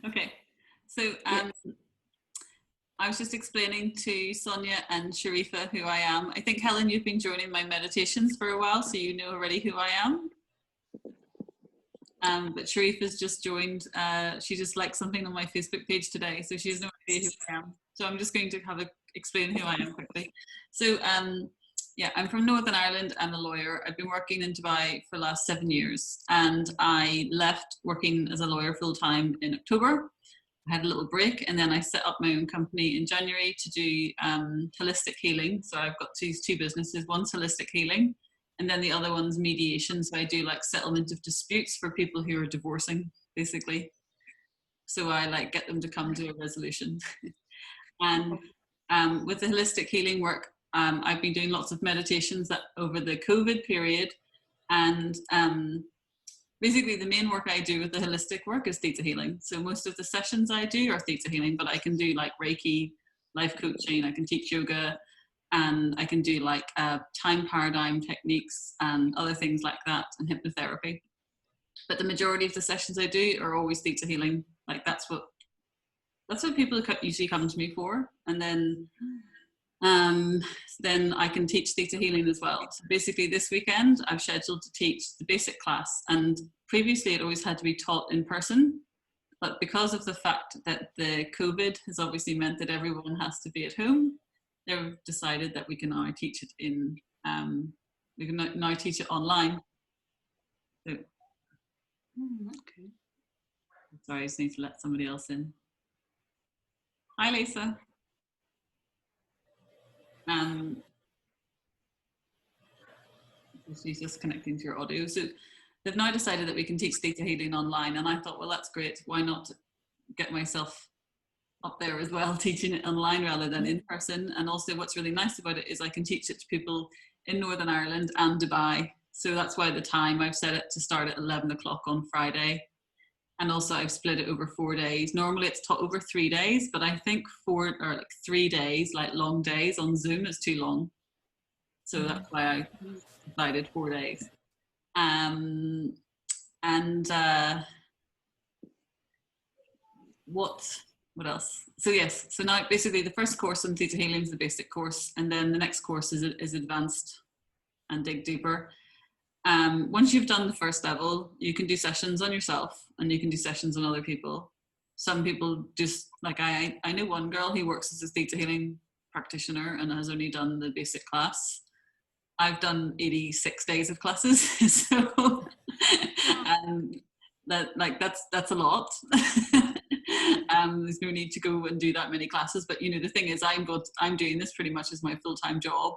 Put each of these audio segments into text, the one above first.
Okay, so I was just explaining to Sonia and Sharifa who I am. I think, Helen, you've been joining my meditations for a while, so you know already who I am. But Sharifa's just joined. She just liked something on my Facebook page today, so she has no idea who I am. So I'm just going to explain who I am quickly. So yeah, I'm from Northern Ireland. I'm a lawyer. I've been working in Dubai for the last 7 years, and I left working as a lawyer full-time in October. I had a little break, and then I set up my own company in January to do holistic healing. So I've got two businesses. One's holistic healing, and then the other one's mediation. So I do like settlement of disputes for people who are divorcing, basically. So I like get them to come to a resolution. And with the holistic healing work, I've been doing lots of meditations that over the COVID period, and basically the main work I do with the holistic work is theta healing. So most of the sessions I do are theta healing, but I can do like Reiki, life coaching, I can teach yoga, and I can do like time paradigm techniques and other things like that, and hypnotherapy. But the majority of the sessions I do are always theta healing. Like that's what people usually come to me for. And then I can teach theta healing as well. So basically this weekend I've scheduled to teach the basic class, and previously it always had to be taught in person, but because of the fact that the COVID has obviously meant that everyone has to be at home, they've decided that we can now teach it online. So, okay. Sorry, I just need to let somebody else in. Hi, Lisa. She's just connecting to your audio. So they've now decided that we can teach theta healing online, and I thought, well, that's great. Why not get myself up there as well, teaching it online rather than in person? And also what's really nice about it is I can teach it to people in Northern Ireland and Dubai. So that's why the time I've set it to start at 11 o'clock on Friday. And also I've split it over 4 days. Normally it's taught over 3 days, but I think 3 days, like long days on Zoom, is too long. So that's why I decided 4 days. What else? So yes, so now basically the first course on theta healing is the basic course, and then the next course is advanced and dig deeper. Once you've done the first level, you can do sessions on yourself and you can do sessions on other people. Some people just, like I know one girl who works as a theta healing practitioner and has only done the basic class. I've done 86 days of classes, so that's a lot. There's no need to go and do that many classes, but you know, the thing is, I'm doing this pretty much as my full-time job,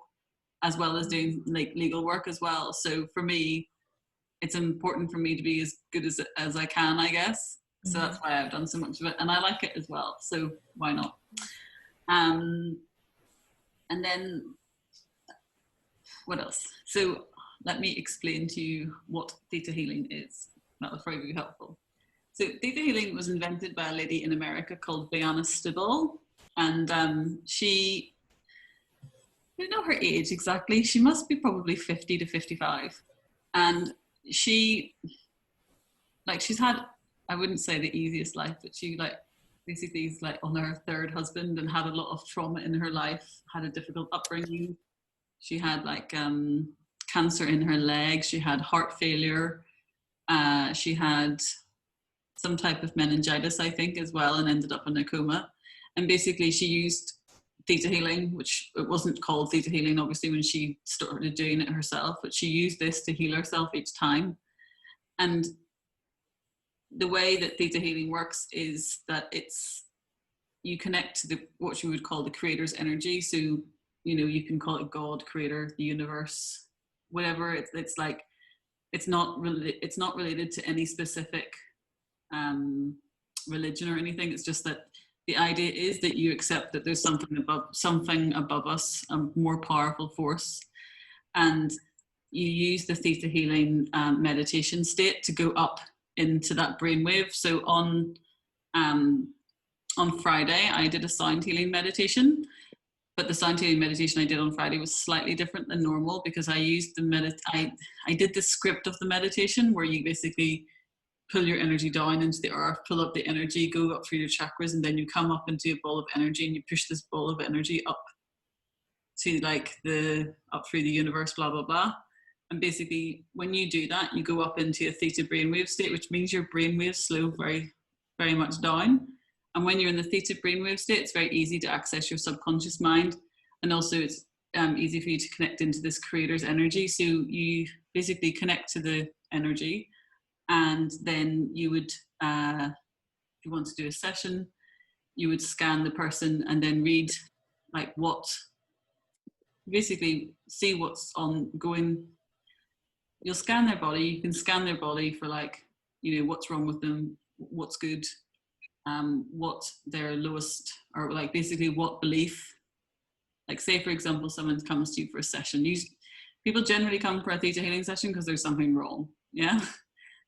as well as doing like legal work as well. So for me, it's important for me to be as good as I can, I guess. So that's why I've done so much of it, and I like it as well. So why not? And then what else? So let me explain to you what theta healing is. That will probably be helpful. So theta healing was invented by a lady in America called Diana Stibble, and she, I don't know her age exactly. She must be probably 50 to 55. And she's had, I wouldn't say the easiest life, but she basically is on her third husband and had a lot of trauma in her life, had a difficult upbringing. She had cancer in her leg. She had heart failure. She had some type of meningitis, I think, as well, and ended up in a coma. And basically she used theta healing, which it wasn't called theta healing, obviously, when she started doing it herself, but she used this to heal herself each time. And the way that theta healing works is that you connect to what you would call the creator's energy. So, you know, you can call it God, creator, the universe, whatever. It's not related to any specific religion or anything. It's just that the idea is that you accept that there's something above us, a more powerful force, and you use the theta healing meditation state to go up into that brainwave. So on Friday, I did a sound healing meditation, but the sound healing meditation I did on Friday was slightly different than normal because I used I did the script of the meditation where you basically pull your energy down into the earth, pull up the energy, go up through your chakras, and then you come up into a ball of energy, and you push this ball of energy up to like up through the universe, blah blah blah. And basically when you do that, you go up into a theta brainwave state, which means your brainwaves slow very, very much down. And when you're in the theta brainwave state, it's very easy to access your subconscious mind, and also it's easy for you to connect into this creator's energy. So you basically connect to the energy, and then you would, if you want to do a session, you would scan the person and then read like what, basically see what's ongoing. You'll scan their body. You can scan their body for like, you know, what's wrong with them, what's good, what their lowest, or like basically what belief. Like say, for example, someone comes to you for a session. People generally come for a theta healing session because there's something wrong. Yeah.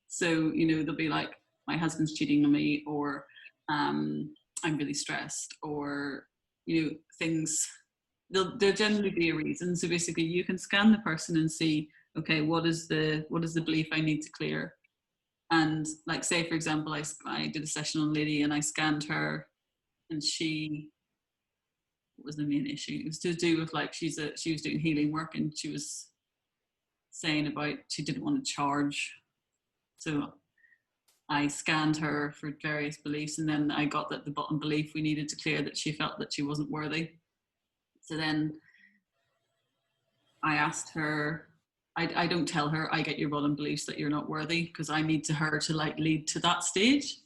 So, you know, they'll be like, my husband's cheating on me, or I'm really stressed, or, you know, things. There'll generally be a reason. So basically you can scan the person and see, okay, what is the belief I need to clear? And like say, for example, I did a session on a lady and I scanned her, and what was the main issue? It was to do with like, she was doing healing work, and she was saying about she didn't want to charge. So I scanned her for various beliefs, and then I got that the bottom belief we needed to clear, that she felt that she wasn't worthy. So then I asked her, I don't tell her, I get your bottom beliefs that you're not worthy, because I need her to like lead to that stage.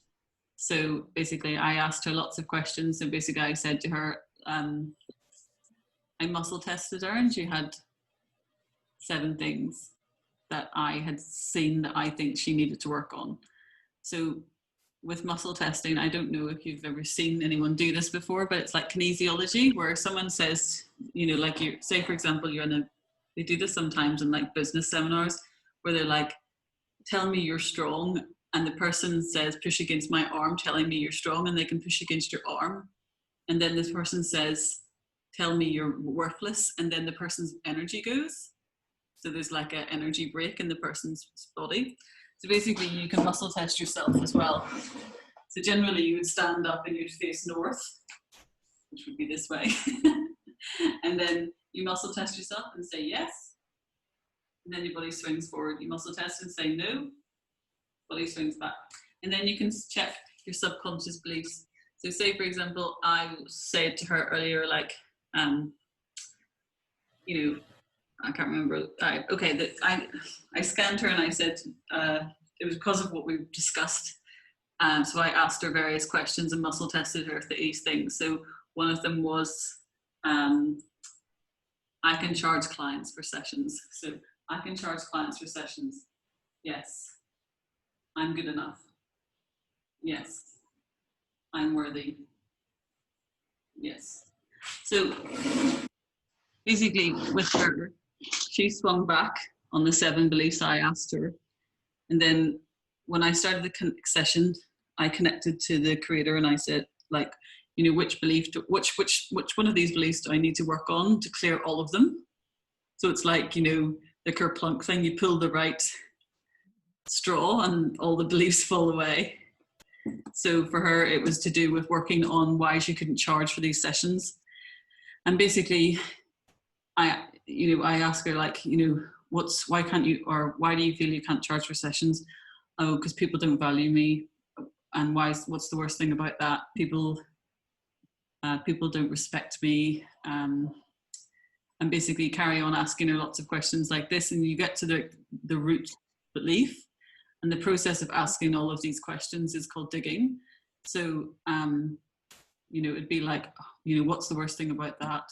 So basically I asked her lots of questions. So basically I said to her, I muscle tested her, and she had 7 things that I had seen that I think she needed to work on. So with muscle testing, I don't know if you've ever seen anyone do this before, but it's like kinesiology, where someone says, you know, like you say, for example, they do this sometimes in like business seminars, where they're like, tell me you're strong. And the person says, push against my arm, telling me you're strong, and they can push against your arm. And then this person says, tell me you're worthless. And then the person's energy goes. So there's like an energy break in the person's body. So basically you can muscle test yourself as well. So generally you would stand up and you'd face north, which would be this way. And then you muscle test yourself and say yes. And then your body swings forward. You muscle test and say no. Body swings back. And then you can check your subconscious beliefs. So say, for example, I said to her earlier, like, you know, I can't remember. I scanned her and I said, it was because of what we've discussed. So I asked her various questions and muscle tested her for these things. So one of them was, I can charge clients for sessions. So I can charge clients for sessions. Yes. I'm good enough. Yes. I'm worthy. Yes. So basically with her, she swung back on the 7 beliefs I asked her. And then when I started the session, I connected to the creator and I said, like, you know, which one of these beliefs do I need to work on to clear all of them? So it's like, you know, the kerplunk thing, you pull the right straw and all the beliefs fall away. So for her, it was to do with working on why she couldn't charge for these sessions. And basically, I asked her, like, you know, why can't you, or why do you feel you can't charge for sessions? Oh, because people don't value me. And what's the worst thing about that? People don't respect me. And basically carry on asking her lots of questions like this, and you get to the root belief. And the process of asking all of these questions is called digging. So, you know, it'd be like, you know, what's the worst thing about that?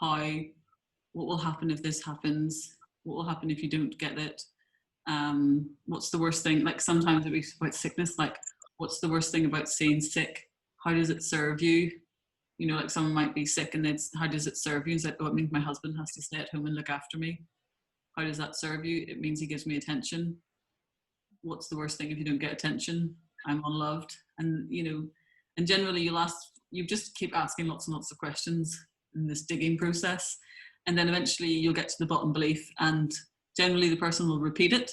What will happen if this happens? What will happen if you don't get it? What's the worst thing? Like sometimes it'd be about sickness, like what's the worst thing about staying sick? How does it serve you? You know, like someone might be sick and how does it serve you? It's like, oh, it means my husband has to stay at home and look after me. How does that serve you? It means he gives me attention. What's the worst thing if you don't get attention? I'm unloved. And, you know, and generally you just keep asking lots and lots of questions in this digging process. And then eventually you'll get to the bottom belief, and generally the person will repeat it.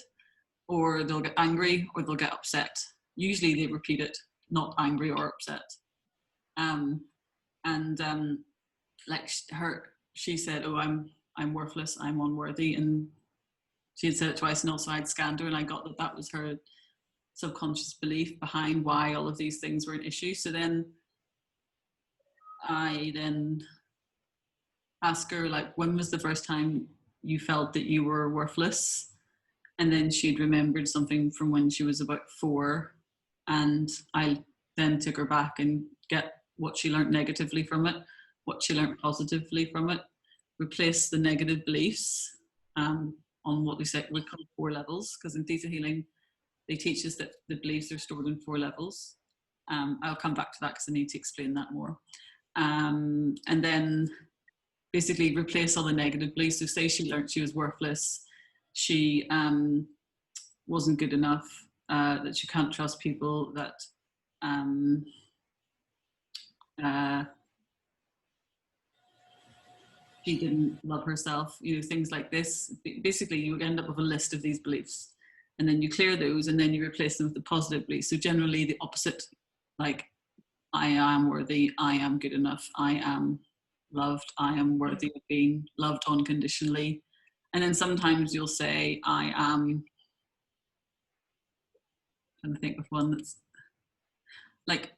or they'll get angry, or they'll get upset. Usually they repeat it, not angry or upset. Like she said, oh, I'm worthless, I'm unworthy, and she had said it twice, and also I'd scanned her and I got that was her subconscious belief behind why all of these things were an issue. So then I asked her, like, when was the first time you felt that you were worthless? And then she'd remembered something from when she was about 4, and I then took her back and get what she learned negatively from it, what she learned positively from it, replace the negative beliefs on what we call 4 levels, because in Theta Healing they teach us that the beliefs are stored in 4 levels. I'll come back to that because I need to explain that more. And then basically replace all the negative beliefs. So say she learned she was worthless, she wasn't good enough, that she can't trust people, that she didn't love herself, things like this. Basically, you end up with a list of these beliefs, and then you clear those, and then you replace them with the positive beliefs. So generally the opposite, like, I am worthy, I am good enough, I am loved, I am worthy of being loved unconditionally. And then sometimes you'll say, I am, I'm trying to think of one that's like,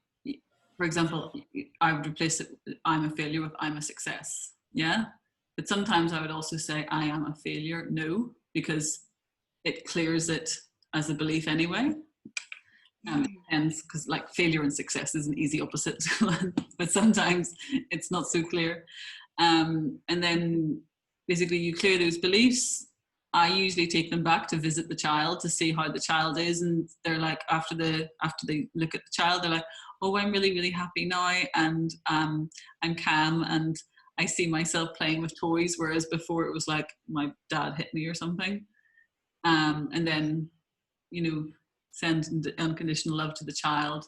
for example, I would replace it with, I'm a failure with I'm a success. Yeah. But sometimes I would also say, I am a failure. No, because it clears it as a belief anyway. It depends, because like failure and success is an easy opposite, but sometimes it's not so clear. And then basically you clear those beliefs. I usually take them back to visit the child to see how the child is, and they're like, after they look at the child, they're like, oh, I'm really, really happy now, and I'm calm, and I see myself playing with toys, whereas before it was like my dad hit me or something. And then, send unconditional love to the child,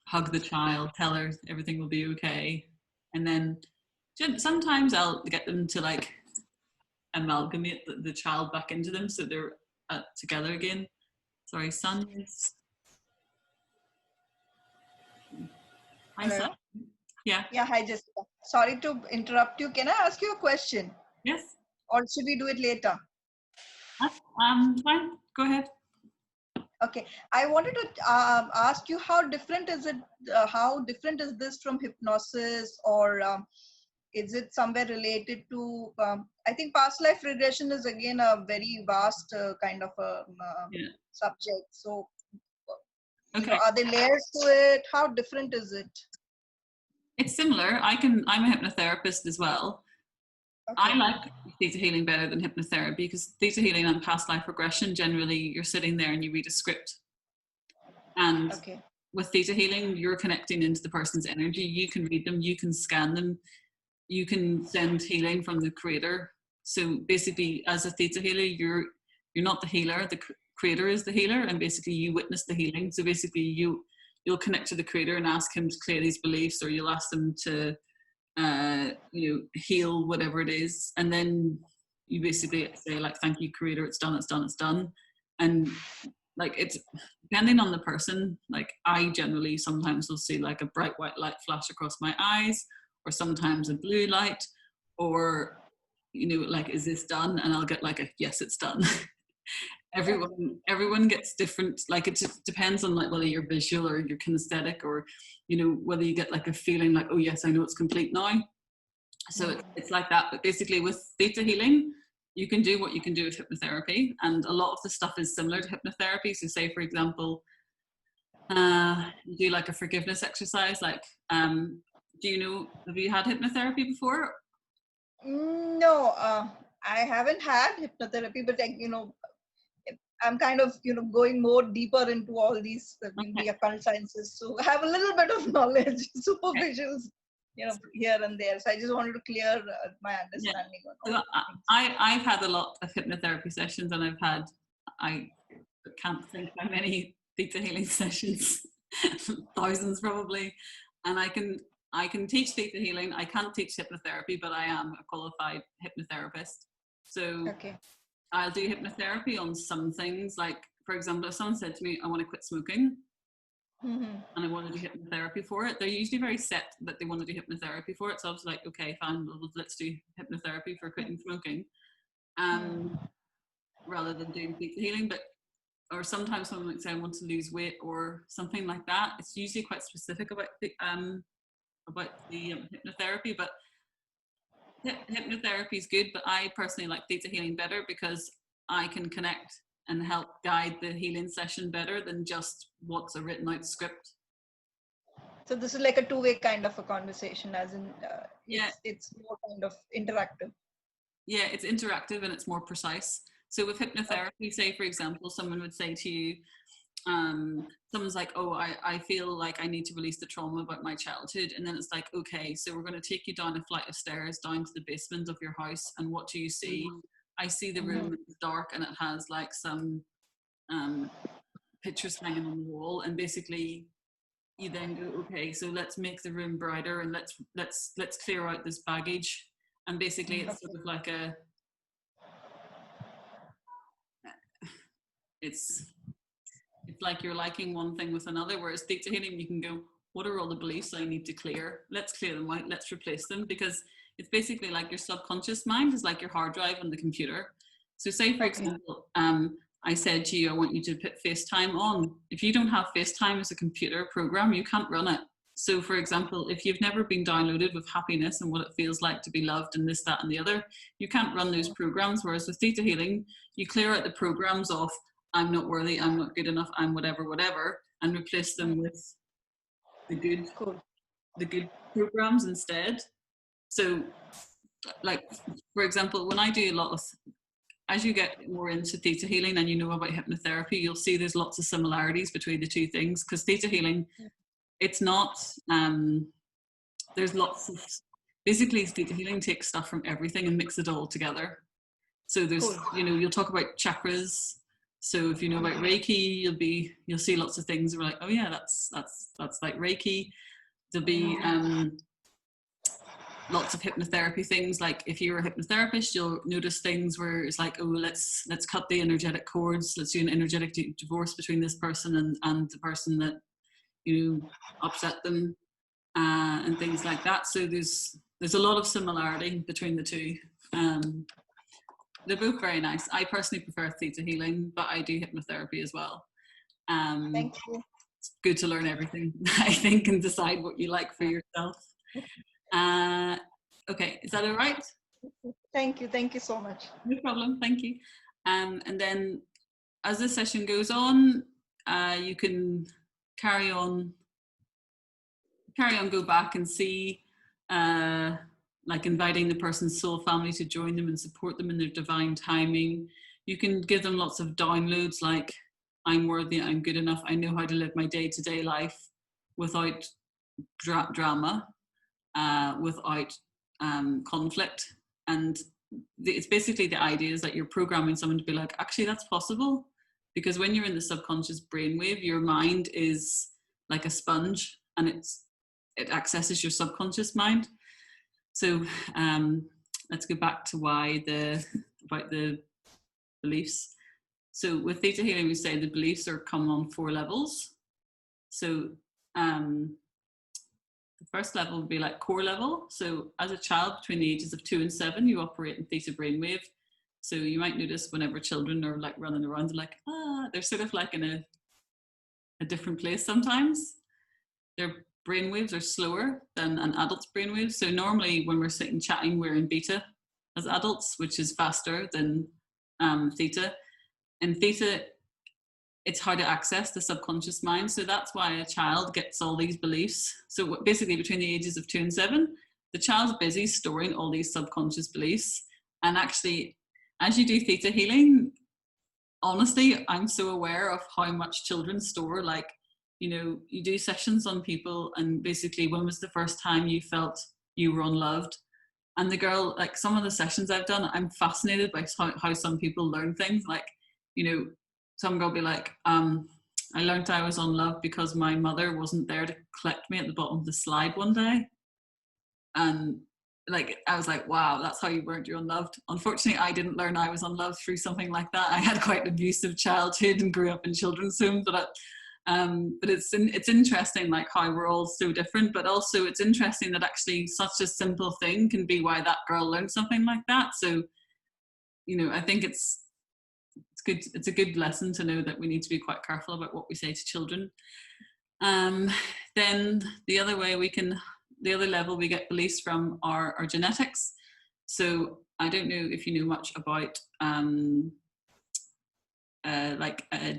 hug the child, tell her everything will be okay. And then sometimes I'll get them to like amalgamate the child back into them so they're together again. Sorry, son is... Hi, Hello? son. Yeah. Yeah, hi Jessica. Sorry to interrupt you. Can I ask you a question? Yes. Or should we do it later? Fine. Go ahead. Okay. I wanted to ask you, how different is it? How different is this from hypnosis, or is it somewhere related to? I think past life regression is again a very vast kind of a subject. So, Okay. are there layers to it? How different is it? It's similar. I'm a hypnotherapist as well. Okay. I like theta healing better than hypnotherapy, because theta healing and past life regression, generally you're sitting there and you read a script. And with theta healing, you're connecting into the person's energy. You can read them, you can scan them, you can send healing from the creator. So basically, as a theta healer, you're not the healer, the creator is the healer, and basically you witness the healing. So basically you'll connect to the creator and ask him to clear these beliefs, or you'll ask them to heal whatever it is, and then you basically say, like, thank you creator, it's done, it's done, it's done. And like, it's depending on the person. Like, I generally sometimes will see like a bright white light flash across my eyes, or sometimes a blue light, or like, is this done? And I'll get like a yes, it's done. Everyone gets different, like, it just depends on like whether you're visual or you're kinesthetic, or whether you get like a feeling like, oh yes, I know it's complete now. So it's like that. But basically with theta healing, you can do what you can do with hypnotherapy, and a lot of the stuff is similar to hypnotherapy. So say, for example, you do like a forgiveness exercise, like have you had hypnotherapy before? No, I haven't had hypnotherapy, but I'm kind of going more deeper into all these the occult sciences, so I have a little bit of knowledge, superficial, here and there. So I just wanted to clear my understanding. So I've had a lot of hypnotherapy sessions, and I can't think how many theta healing sessions, thousands probably, and I can teach theta healing. I can't teach hypnotherapy, but I am a qualified hypnotherapist. So I'll do hypnotherapy on some things, like for example, if someone said to me, I want to quit smoking, Mm-hmm. and I want to do hypnotherapy for it, they're usually very set that they want to do hypnotherapy for it. So I was like, okay, fine, well, let's do hypnotherapy for quitting smoking, rather than doing theta healing. But or sometimes someone might say I want to lose weight or something like that. It's usually quite specific about the hypnotherapy. But hypnotherapy is good, but I personally like theta healing better because I can connect and help guide the healing session better than just what's a written out script. So this is like a two-way kind of a conversation, as in Yeah. it's more kind of interactive. Yeah, it's interactive and it's more precise. So with hypnotherapy, say for example, someone would say to you, someone's like, oh, I feel like I need to release the trauma about my childhood. And then it's like, okay, so we're going to take you down a flight of stairs down to the basement of your house. And what do you see? I see the room is dark and it has like some pictures hanging on the wall. And basically you then go, okay, so let's make the room brighter and let's clear out this baggage. And basically it's sort of like it's like you're liking one thing with another, whereas theta healing, you can go, what are all the beliefs I need to clear? Let's clear them out, let's replace them, because it's basically like your subconscious mind is like your hard drive on the computer. So say for example, I said to you, I want you to put FaceTime on. If you don't have FaceTime as a computer program, you can't run it. So for example, if you've never been downloaded with happiness and what it feels like to be loved and this, that, and the other, you can't run those programs. Whereas with theta healing, you clear out the programs of I'm not worthy, I'm not good enough, I'm whatever, and replace them with the good programs instead. So like, for example, when I do a lot of, as you get more into theta healing and you know about hypnotherapy, you'll see there's lots of similarities between the two things, because theta healing, it's not, there's lots of, basically theta healing takes stuff from everything and mix it all together. So there's, you know, you'll talk about chakras. So if you know about Reiki, you'll see lots of things where like, oh yeah, that's like Reiki. There'll be lots of hypnotherapy things. Like if you're a hypnotherapist, you'll notice things where it's like, oh, let's cut the energetic cords. Let's do an energetic divorce between this person and the person that, you know, upset them, and things like that. So there's a lot of similarity between the two. They're both very nice. I personally prefer theta healing, but I do hypnotherapy as well. Thank you. It's good to learn everything, I think, and decide what you like for yourself. Okay, is that all right? Thank you so much. No problem, thank you. And then as this session goes on, you can carry on, go back and see, like inviting the person's soul family to join them and support them in their divine timing. You can give them lots of downloads like, I'm worthy, I'm good enough, I know how to live my day-to-day life without drama, without conflict. And it's basically the idea is that you're programming someone to be like, actually that's possible, because when you're in the subconscious brainwave, your mind is like a sponge and it accesses your subconscious mind. So let's go back to about the beliefs. So with theta healing, we say the beliefs come on 4 levels. So the first level would be like core level. So as a child between the ages of 2 and 7, you operate in theta brainwave. So you might notice whenever children are like running around, they're like, they're sort of like in a different place sometimes. Their brainwaves are slower than an adult's brainwaves. So normally when we're sitting chatting, we're in beta as adults, which is faster than theta. In theta, it's hard to access the subconscious mind. So that's why a child gets all these beliefs. So basically between the ages of 2 and 7, the child's busy storing all these subconscious beliefs. And actually, as you do theta healing, honestly, I'm so aware of how much children store. Like, you know, you do sessions on people and basically when was the first time you felt you were unloved? And the girl, like some of the sessions I've done, I'm fascinated by how some people learn things. Like, you know, some girl be like, I learned I was unloved because my mother wasn't there to collect me at the bottom of the slide one day. And like, I was like, wow, that's how you learned you're unloved. Unfortunately, I didn't learn I was unloved through something like that. I had quite an abusive childhood and grew up in children's homes, but it's interesting, like, how we're all so different, but also it's interesting that actually such a simple thing can be why that girl learned something like that. So, I think it's good. It's a good lesson to know that we need to be quite careful about what we say to children. Then the other level we get beliefs from are our genetics. So I don't know if you know much about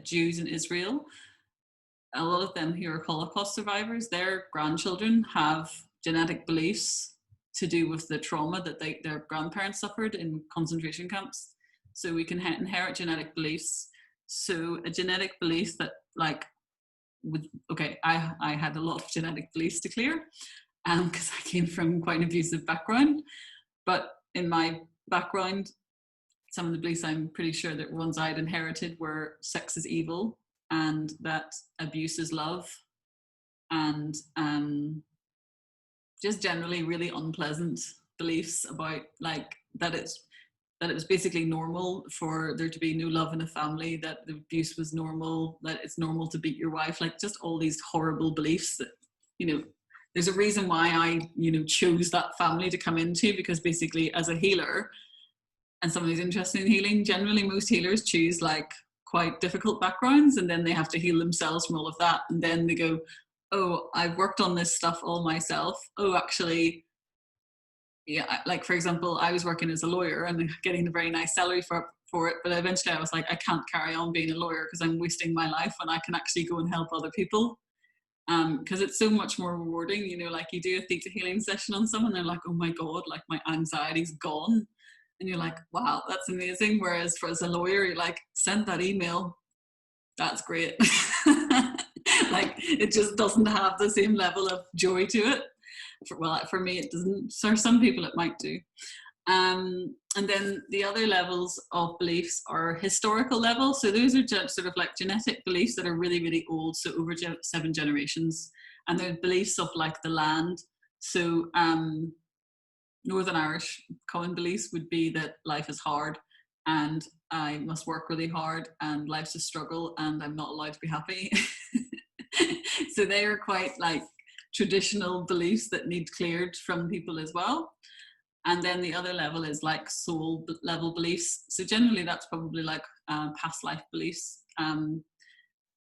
Jews in Israel. A lot of them who are Holocaust survivors, their grandchildren have genetic beliefs to do with the trauma that their grandparents suffered in concentration camps. So we can inherit genetic beliefs. So a genetic belief that, like, I had a lot of genetic beliefs to clear because I came from quite an abusive background. But in my background, some of the beliefs I'm pretty sure that ones I'd inherited were sex is evil, and that abuse is love, and just generally really unpleasant beliefs about, like, that it was basically normal for there to be no love in a family, that the abuse was normal, that it's normal to beat your wife, like just all these horrible beliefs that, there's a reason why I, chose that family to come into, because basically as a healer and someone who's interested in healing, generally most healers choose like quite difficult backgrounds, and then they have to heal themselves from all of that. And then they go, oh, I've worked on this stuff all myself. Oh, actually, yeah, like for example, I was working as a lawyer and getting a very nice salary for it, but eventually I was like, I can't carry on being a lawyer because I'm wasting my life when I can actually go and help other people. Because it's so much more rewarding, like you do a theta healing session on someone, they're like, oh my God, like my anxiety's gone. And you're like, wow, that's amazing. Whereas as a lawyer, you're like, send that email. That's great. Like it just doesn't have the same level of joy to it. For me, it doesn't. For some people, it might do. And then the other levels of beliefs are historical levels. So those are just sort of like genetic beliefs that are really, really old. So over 7 generations. And they're beliefs of like the land. So Northern Irish common beliefs would be that life is hard and I must work really hard and life's a struggle and I'm not allowed to be happy. So they are quite like traditional beliefs that need cleared from people as well. And then the other level is like soul level beliefs. So generally that's probably like past life beliefs,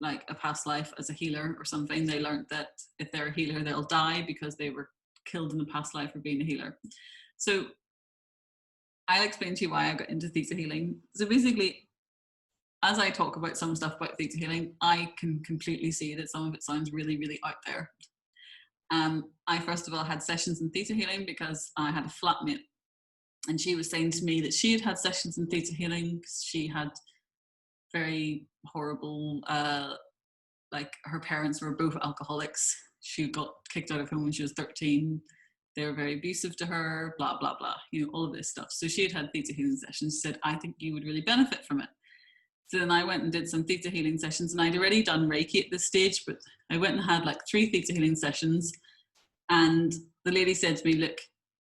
like a past life as a healer or something. They learned that if they're a healer, they'll die because they were killed in the past life for being a healer. So I'll explain to you why I got into theta healing. So basically, as I talk about some stuff about theta healing, I can completely see that some of it sounds really, really out there. I first of all had sessions in theta healing because I had a flatmate and she was saying to me that she had sessions in theta healing because she had very horrible, like her parents were both alcoholics. She got kicked out of home when she was 13. They were very abusive to her, blah, blah, blah, all of this stuff. So she had theta healing sessions. She said, I think you would really benefit from it. So then I went and did some theta healing sessions, and I'd already done Reiki at this stage, but I went and had like 3 theta healing sessions. And the lady said to me, look,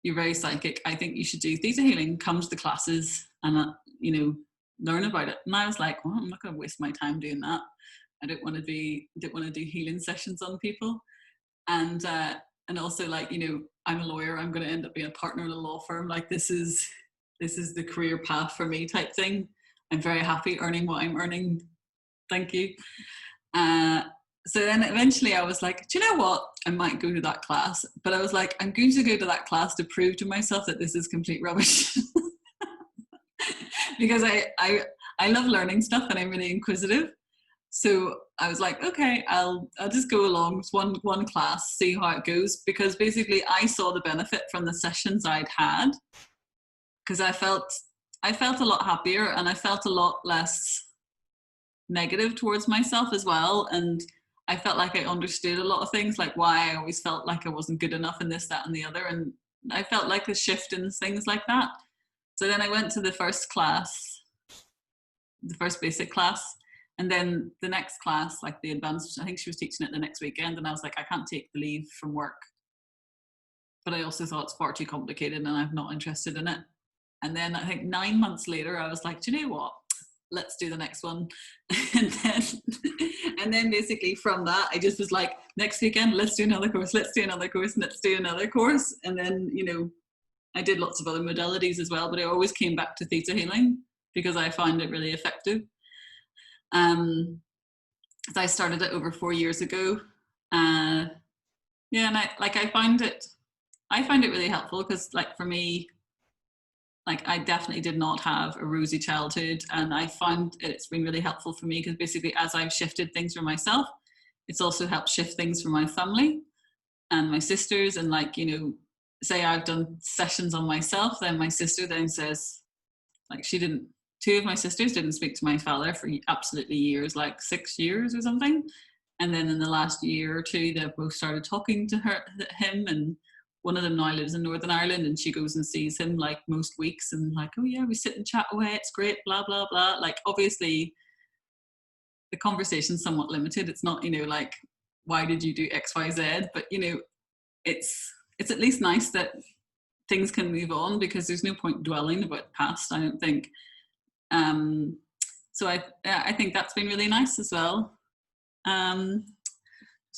you're very psychic. I think you should do theta healing, come to the classes and, learn about it. And I was like, well, I'm not going to waste my time doing that. I don't want to do healing sessions on people. And also like, I'm a lawyer, I'm going to end up being a partner in a law firm. Like this is the career path for me type thing. I'm very happy earning what I'm earning. Thank you. So then eventually I was like, do you know what? I might go to that class. But I was like, I'm going to go to that class to prove to myself that this is complete rubbish. Because I love learning stuff and I'm really inquisitive. So I was like, okay, I'll just go along with one class, see how it goes. Because basically I saw the benefit from the sessions I'd had. Because I felt a lot happier and I felt a lot less negative towards myself as well. And I felt like I understood a lot of things, like why I always felt like I wasn't good enough in this, that, and the other. And I felt like a shift in things like that. So then I went to the first class, the first basic class. And then the next class, like the advanced, I think she was teaching it the next weekend. And I was like, I can't take the leave from work but I also thought it's far too complicated and I'm not interested in it. And then I think 9 months later, I was like, do you know what? Let's do the next one. and then and then basically from that, I just was like, next weekend, let's do another course, let's do another course, let's do another course. And then, you know, I did lots of other modalities as well, but I always came back to theta healing because I found it really effective. I started it over 4 years ago. Yeah, and I find it really helpful because, like, for me, like, I definitely did not have a rosy childhood, and I find it's been really helpful for me because basically as I've shifted things for myself, it's also helped shift things for my family and my sisters. And, like, you know, say I've done sessions on myself, then my sister then says, like, two of my sisters didn't speak to my father for absolutely years, like 6 years or something. And then in the last year or two, they've both started talking to him, and one of them now lives in Northern Ireland, and she goes and sees him like most weeks, and like, oh yeah, we sit and chat away, it's great, blah blah blah. Like, obviously the conversation's somewhat limited. It's not, you know, like, why did you do XYZ? But, you know, it's at least nice that things can move on, because there's no point dwelling about the past, I don't think. So I think that's been really nice as well. Trying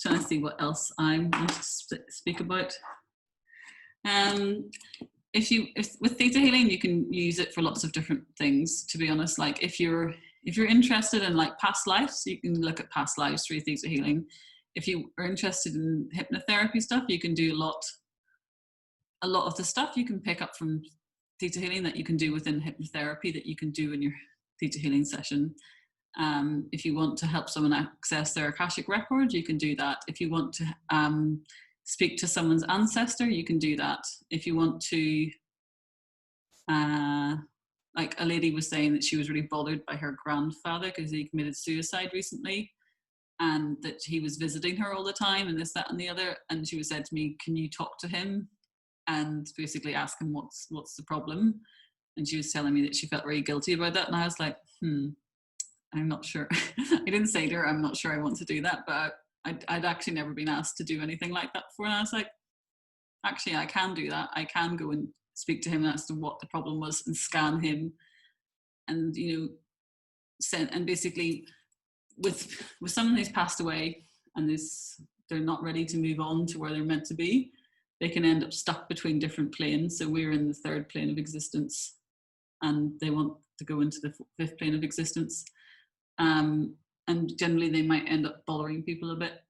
to see what else I want to speak about. With theta healing, you can use it for lots of different things, to be honest. Like, if you're interested in, like, past lives, you can look at past lives through theta healing. If you are interested in hypnotherapy stuff, you can do a lot of the stuff you can pick up from theta healing that you can do within hypnotherapy, that you can do in your theta healing session. If you want to help someone access their Akashic record, you can do that. If you want to speak to someone's ancestor, you can do that. If you want to, like, a lady was saying that she was really bothered by her grandfather because he committed suicide recently, and that he was visiting her all the time, and this, that, and the other. And she was said to me, can you talk to him and basically ask him what's the problem? And she was telling me that she felt very guilty about that. And I was like, I'm not sure. I didn't say to her, I'm not sure I want to do that, but I'd actually never been asked to do anything like that before. And I was like, actually, I can do that. I can go and speak to him as to what the problem was and scan him. And, you know, and basically with someone who's passed away and they're not ready to move on to where they're meant to be, they can end up stuck between different planes. So we're in the third plane of existence, and they want to go into the fifth plane of existence. And generally they might end up bothering people a bit.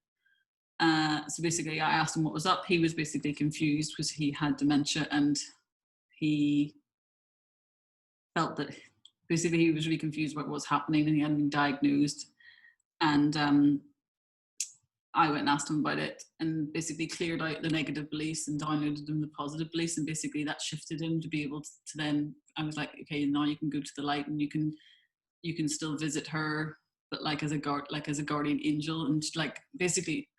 So basically I asked him what was up. He was basically confused because he had dementia, and he felt that basically he was really confused about what was happening, and he hadn't been diagnosed. And I went and asked him about it, and basically cleared out the negative beliefs and downloaded him the positive beliefs, and basically that shifted him to be able to then, I was like, okay, now you can go to the light, and you can still visit her, but like as a guardian angel. And like, basically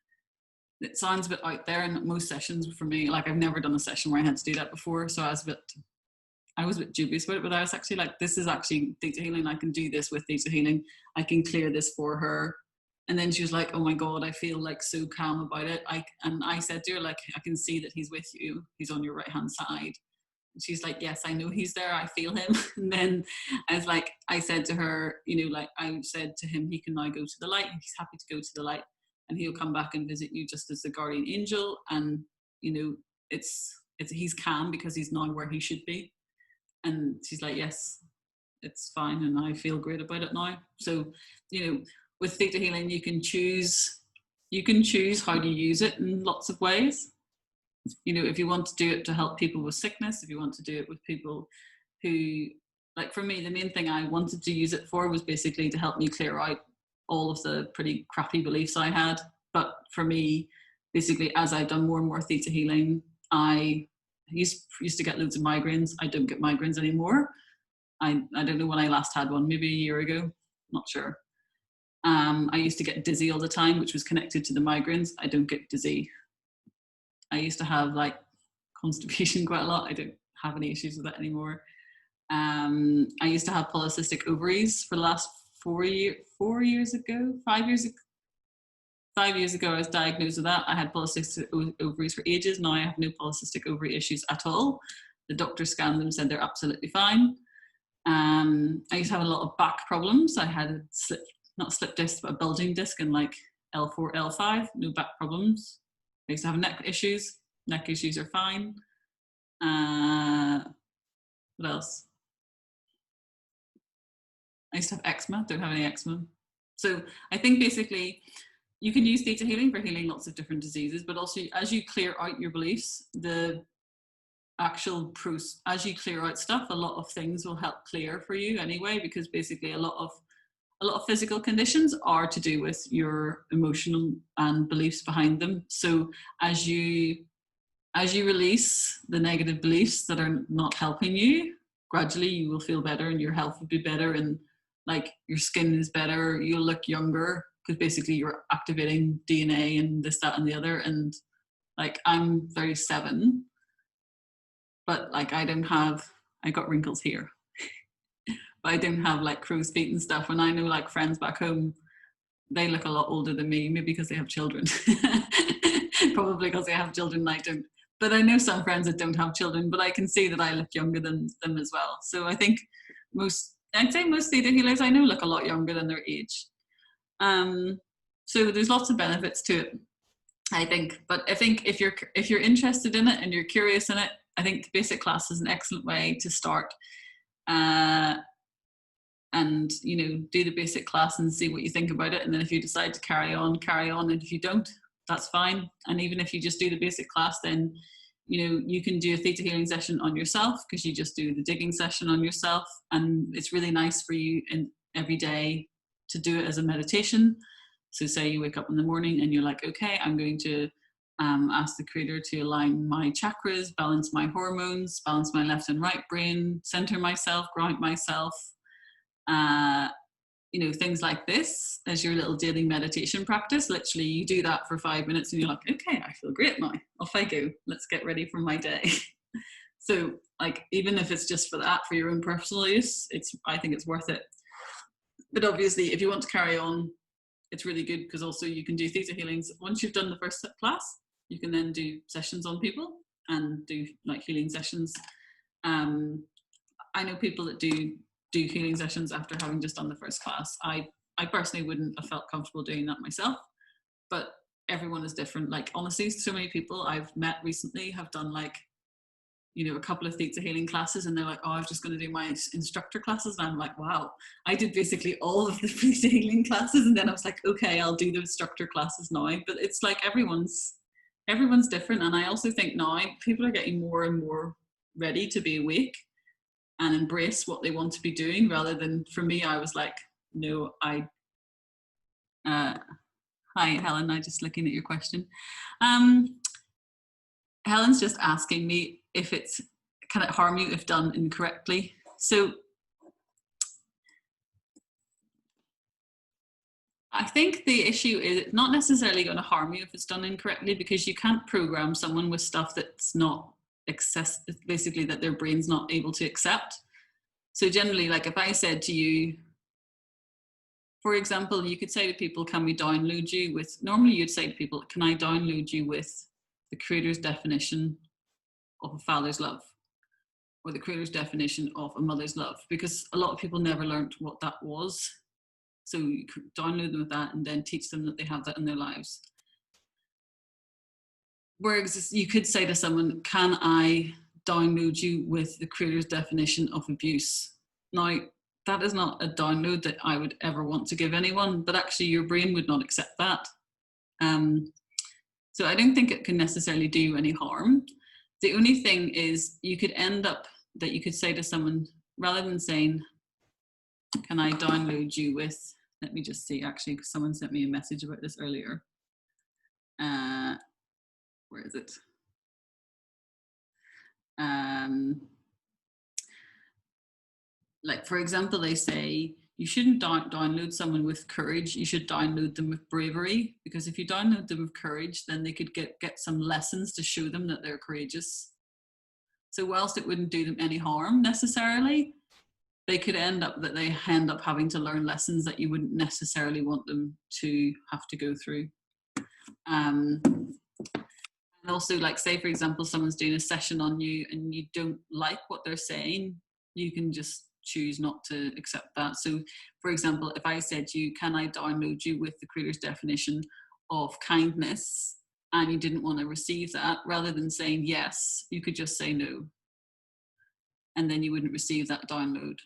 it sounds a bit out there in most sessions for me. Like, I've never done a session where I had to do that before, so I was a bit dubious about it, but I was actually like, this is actually theta healing. I can do this with theta healing. I can clear this for her. And then she was like, oh my God, I feel like so calm about it. And I said to her, like, I can see that he's with you. He's on your right hand side. And she's like, yes, I know he's there. I feel him. And then I said to her, you know, like, I said to him, he can now go to the light. He's happy to go to the light, and he'll come back and visit you just as the guardian angel. And, you know, he's calm because he's now where he should be. And she's like, yes, it's fine. And I feel great about it now. So, you know, with theta healing, you can choose how to use it in lots of ways. You know, if you want to do it to help people with sickness, if you want to do it with people who, like, for me, the main thing I wanted to use it for was basically to help me clear out all of the pretty crappy beliefs I had. But for me, basically, as I've done more and more theta healing, I used to get loads of migraines. I don't get migraines anymore. I don't know when I last had one, maybe a year ago, not sure. I used to get dizzy all the time, which was connected to the migraines. I don't get dizzy. I used to have, like, constipation quite a lot. I don't have any issues with that anymore. I used to have polycystic ovaries for the last 5 years ago. 5 years ago, I was diagnosed with that. I had polycystic ovaries for ages. Now I have no polycystic ovary issues at all. The doctor scanned them, said they're absolutely fine. I used to have a lot of back problems. I had a not a slip disc, but a bulging disc in like L4, L5, no back problems. I used to have neck issues. Neck issues are fine. What else? I used to have eczema, don't have any eczema. So I think basically you can use theta healing for healing lots of different diseases, but also as you clear out your beliefs, the actual process, as you clear out stuff, a lot of things will help clear for you anyway, because basically a lot of physical conditions are to do with your emotional and beliefs behind them. So as you release the negative beliefs that are not helping you, gradually you will feel better and your health will be better, and like your skin is better, you'll look younger, because basically you're activating DNA and this, that and the other. And like I'm 37, but like I got wrinkles here, but I don't have like crow's feet and stuff. And I know like friends back home, they look a lot older than me, maybe because they have children. Probably because they have children and I don't. But I know some friends that don't have children, but I can see that I look younger than them as well. So I think I'd say most theta healers I know look a lot younger than their age. So there's lots of benefits to it, I think. But I think if you're interested in it and you're curious in it, I think basic class is an excellent way to start. And do the basic class and see what you think about it. And then if you decide to carry on. And if you don't, that's fine. And even if you just do the basic class, then you can do a theta healing session on yourself, because you just do the digging session on yourself. And it's really nice for you in every day to do it as a meditation. So say you wake up in the morning and you're like, okay, I'm going to ask the Creator to align my chakras, balance my hormones, balance my left and right brain, center myself, ground myself, things like this as your little daily meditation practice. Literally you do that for 5 minutes and you're like, okay, I feel great now, off I go, let's get ready for my day. So like, even if it's just for that, for your own personal use, I think it's worth it. But obviously if you want to carry on, it's really good, because also you can do theta healings. Once you've done the first class, you can then do sessions on people and do like healing sessions. I know people that do healing sessions after having just done the first class. I personally wouldn't have felt comfortable doing that myself, but everyone is different. Like honestly, so many people I've met recently have done like, a couple of theta healing classes, and they're like, oh, I'm just going to do my instructor classes. And I'm like, wow, I did basically all of the theta healing classes. And then I was like, okay, I'll do the instructor classes now. But it's like everyone's different. And I also think now people are getting more and more ready to be awake and embrace what they want to be doing, rather than, for me, I was like, no, hi Helen, I'm just looking at your question. Helen's just asking me if can it harm you if done incorrectly? So I think the issue is it's not necessarily going to harm you if it's done incorrectly, because you can't program someone with stuff that's not basically that their brain's not able to accept. So generally, like if I said to you, for example, you could say to people, can we download you with, normally you'd say to people, can I download you with the Creator's definition of a father's love, or the Creator's definition of a mother's love, because a lot of people never learned what that was. So you could download them with that and then teach them that they have that in their lives. Whereas you could say to someone, can I download you with the Creator's definition of abuse? Now, that is not a download that I would ever want to give anyone, but actually your brain would not accept that. So I don't think it can necessarily do any harm. The only thing is you could end up that you could say to someone, rather than saying, can I download you with, let me just see, actually, because someone sent me a message about this earlier. Where is it? Like, for example, they say, you shouldn't download someone with courage, you should download them with bravery, because if you download them with courage, then they could get some lessons to show them that they're courageous. So whilst it wouldn't do them any harm necessarily, they could end up having to learn lessons that you wouldn't necessarily want them to have to go through. And also, like, say for example, someone's doing a session on you and you don't like what they're saying, you can just choose not to accept that. So for example, if I said to you, can I download you with the creator's definition of kindness, and you didn't want to receive that, rather than saying yes, you could just say no, and then you wouldn't receive that download.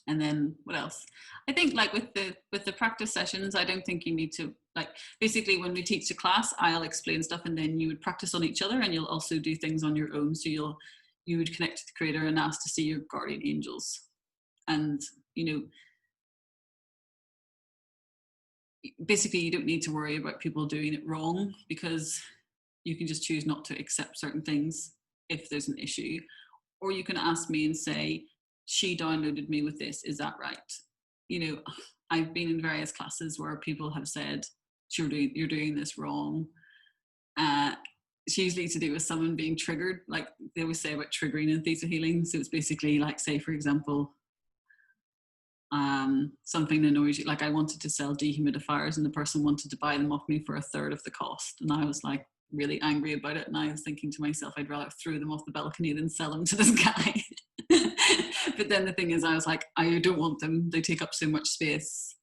And then what else? I think like with the practice sessions, I don't think you need to, like, basically when we teach the class, I'll explain stuff and then you would practice on each other, and you'll also do things on your own. So you would connect to the creator and ask to see your guardian angels. And, you know, basically you don't need to worry about people doing it wrong, because you can just choose not to accept certain things if there's an issue. Or you can ask me and say, she downloaded me with this, is that right? You know, I've been in various classes where people have said, you're doing this wrong. It's usually to do with someone being triggered, like they always say about triggering in theta healing. So it's basically like, say for example, something annoys you, like I wanted to sell dehumidifiers and the person wanted to buy them off me for 1/3 of the cost, and I was like really angry about it, and I was thinking to myself, I'd rather throw them off the balcony than sell them to this guy. But then the thing is, I was like, I don't want them, they take up so much space.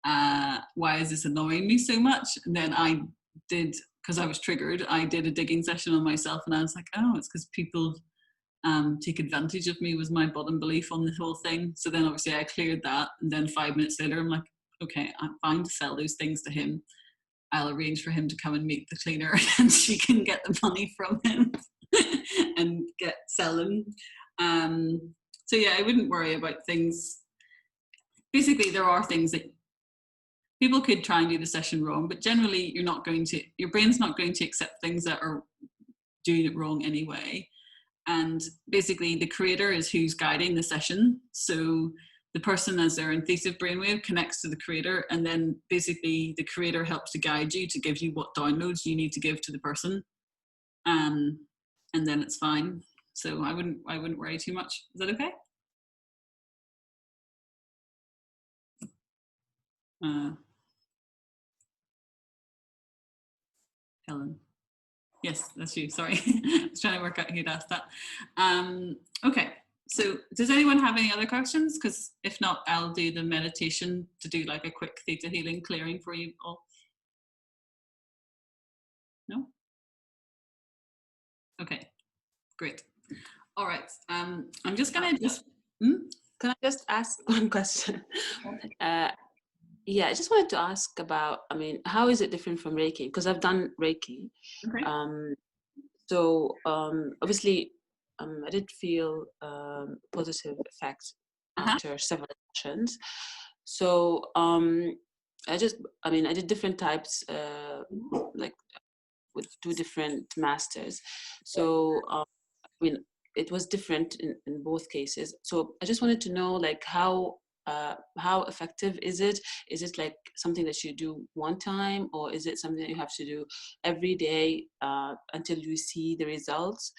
Why is this annoying me so much? And then I did, because I was triggered, I did a digging session on myself, and I was like, oh, it's because people take advantage of me, was my bottom belief on the whole thing. So then obviously I cleared that, and then 5 minutes later I'm like, okay, I'm fine to sell those things to him. I'll arrange for him to come and meet the cleaner and she can get the money from him and sell them. So yeah, I wouldn't worry about things. Basically, there are things that people could try and do the session wrong, but generally your brain's not going to accept things that are doing it wrong anyway. And basically the creator is who's guiding the session. So the person, as their intuitive brainwave, connects to the creator, and then basically the creator helps to guide you to give you what downloads you need to give to the person. And then it's fine. So I wouldn't worry too much. Is that okay? Helen. Yes, that's you. Sorry. I was trying to work out who'd asked that. Okay. So does anyone have any other questions? Because if not, I'll do the meditation to do like a quick theta healing clearing for you all. No? Okay, great. All right. I'm just gonna Can I just ask one question? Yeah, I just wanted to ask about, I mean, how is it different from Reiki? Because I've done Reiki. Okay. So obviously, I did feel positive effects after several sessions. So I did different types, like with 2 different masters. So I mean, it was different in both cases. So I just wanted to know, like, how effective is it? Is it like something that you do one time, or is it something that you have to do every day until you see the results?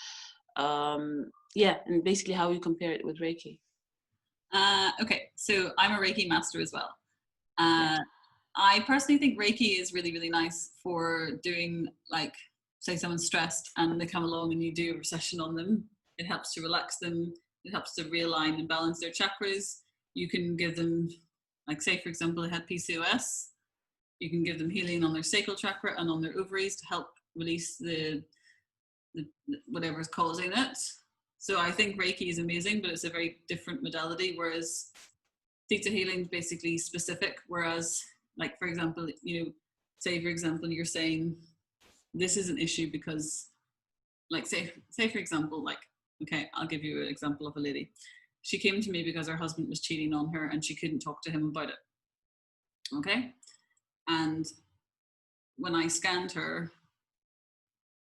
Yeah, and basically how you compare it with Reiki. Okay, so I'm a Reiki master as well. I personally think Reiki is really, really nice for doing, like, say someone's stressed and they come along and you do a session on them. It helps to relax them. It helps to realign and balance their chakras. You can give them, like, say for example, they had PCOS. You can give them healing on their sacral chakra and on their ovaries to help release the whatever's causing it. So I think Reiki is amazing, but it's a very different modality, whereas theta healing is basically specific. Whereas, like, for example, you know, say for example, you're saying this is an issue because, like, say for example, like, okay, I'll give you an example of a lady. She came to me because her husband was cheating on her and she couldn't talk to him about it. Okay. And when I scanned her,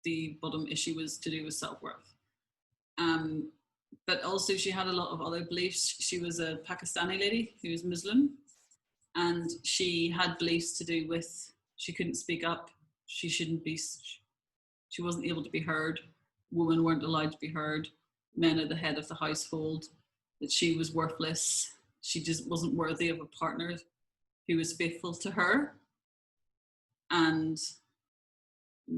the bottom issue was to do with self-worth. But also she had a lot of other beliefs. She was a Pakistani lady who was Muslim, and she had beliefs to do with she couldn't speak up, she wasn't able to be heard, women weren't allowed to be heard, men are the head of the household, that she was worthless, she just wasn't worthy of a partner who was faithful to her. and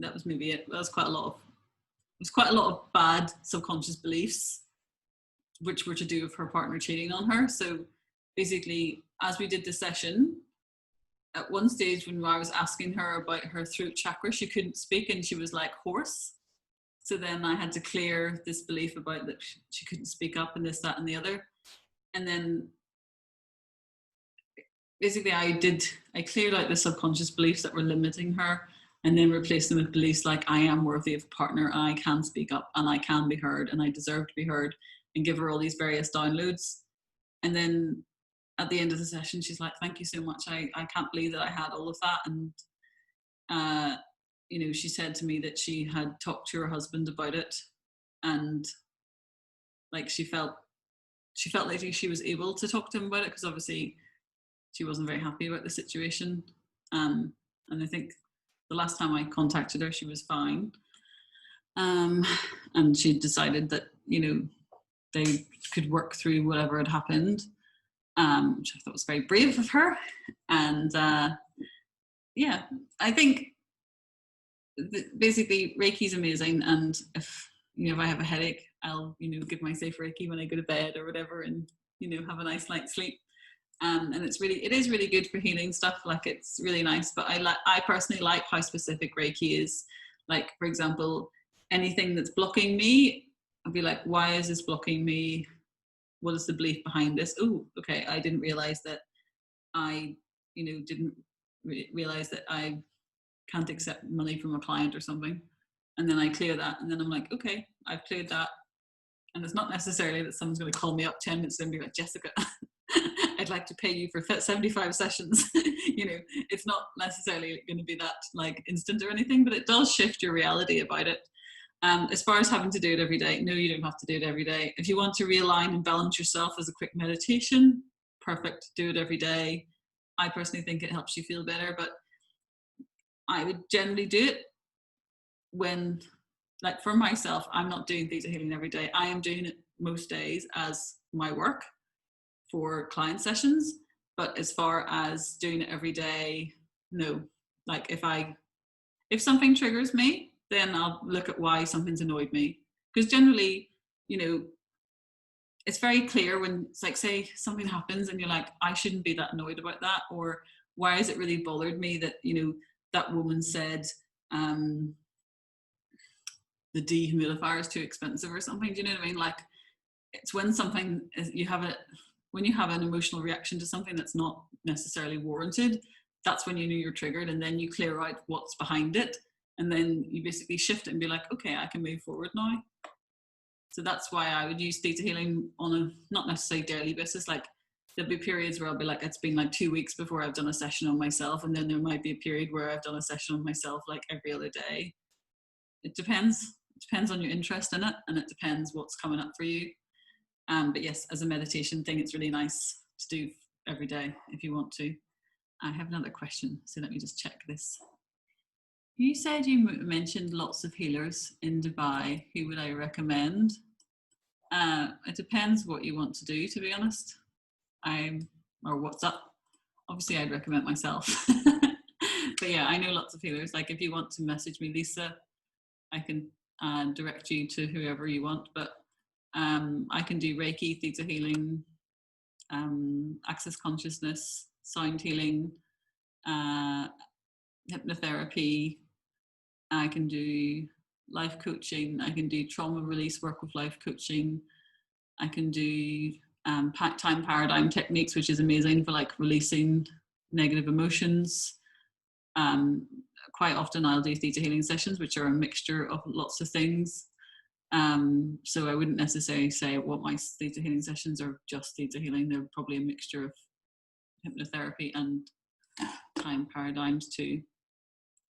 that was maybe it. That was quite a lot of bad subconscious beliefs, which were to do with her partner cheating on her. So basically, as we did the session, at one stage when I was asking her about her throat chakra, she couldn't speak and she was like hoarse. So then I had to clear this belief about that she couldn't speak up and this, that, and the other. And then basically I cleared out the subconscious beliefs that were limiting her, and then replaced them with beliefs like I am worthy of a partner, and I can speak up, and I can be heard, and I deserve to be heard, and give her all these various downloads. And then at the end of the session, she's like, thank you so much. I can't believe that I had all of that. And, you know, she said to me that she had talked to her husband about it, and like she felt like she was able to talk to him about it, because obviously she wasn't very happy about the situation. And I think the last time I contacted her, she was fine. And she decided that, you know, they could work through whatever had happened, which I thought was very brave of her. And yeah, I think basically Reiki's amazing. And if, you know, if I have a headache, I'll, you know, give myself Reiki when I go to bed or whatever, and, you know, have a nice night's sleep. And it is really good for healing stuff. Like, it's really nice. But I personally like how specific Reiki is. Like, for example, anything that's blocking me, I'll be like, why is this blocking me? What is the belief behind this? Oh, okay, I didn't realize that I, you know, didn't realize that I can't accept money from a client or something. And then I clear that, and then I'm like, okay, I've cleared that. And it's not necessarily that someone's going to call me up 10 minutes and be like, Jessica, I'd like to pay you for 75 sessions. You know, it's not necessarily going to be that like instant or anything, but it does shift your reality about it. As far as having to do it every day, no, you don't have to do it every day. If you want to realign and balance yourself as a quick meditation, perfect, do it every day. I personally think it helps you feel better, but I would generally do it when, like for myself, I'm not doing theta healing every day. I am doing it most days as my work for client sessions. But as far as doing it every day, no. Like if something triggers me, then I'll look at why something's annoyed me. Because generally, you know, it's very clear when it's like, say something happens and you're like, I shouldn't be that annoyed about that, or why has it really bothered me that, you know, that woman said the dehumidifier is too expensive or something. Do you know what I mean? Like, it's when something is, when you have an emotional reaction to something that's not necessarily warranted, that's when you know you're triggered, and then you clear out what's behind it, and then you basically shift it and be like, okay, I can move forward now. So that's why I would use theta healing on a not necessarily daily basis. Like, there'll be periods where I'll be like, it's been like 2 weeks before I've done a session on myself, and then there might be a period where I've done a session on myself like every other day. It depends. It depends on your interest in it, and it depends what's coming up for you. But yes, as a meditation thing, it's really nice to do every day if you want to. I have another question, so let me just check this. You said you mentioned lots of healers in Dubai. Who would I recommend? It depends what you want to do, to be honest. Or what's up. Obviously, I'd recommend myself. But yeah, I know lots of healers. Like, if you want to message me, Lisa, I can direct you to whoever you want. But I can do Reiki, theta healing, access consciousness, sound healing, hypnotherapy. I can do life coaching. I can do trauma release work with life coaching. I can do time paradigm techniques, which is amazing for like releasing negative emotions. Quite often I'll do theta healing sessions, which are a mixture of lots of things. So I wouldn't necessarily say what my theta healing sessions are just theta healing. They're probably a mixture of hypnotherapy and time paradigms too.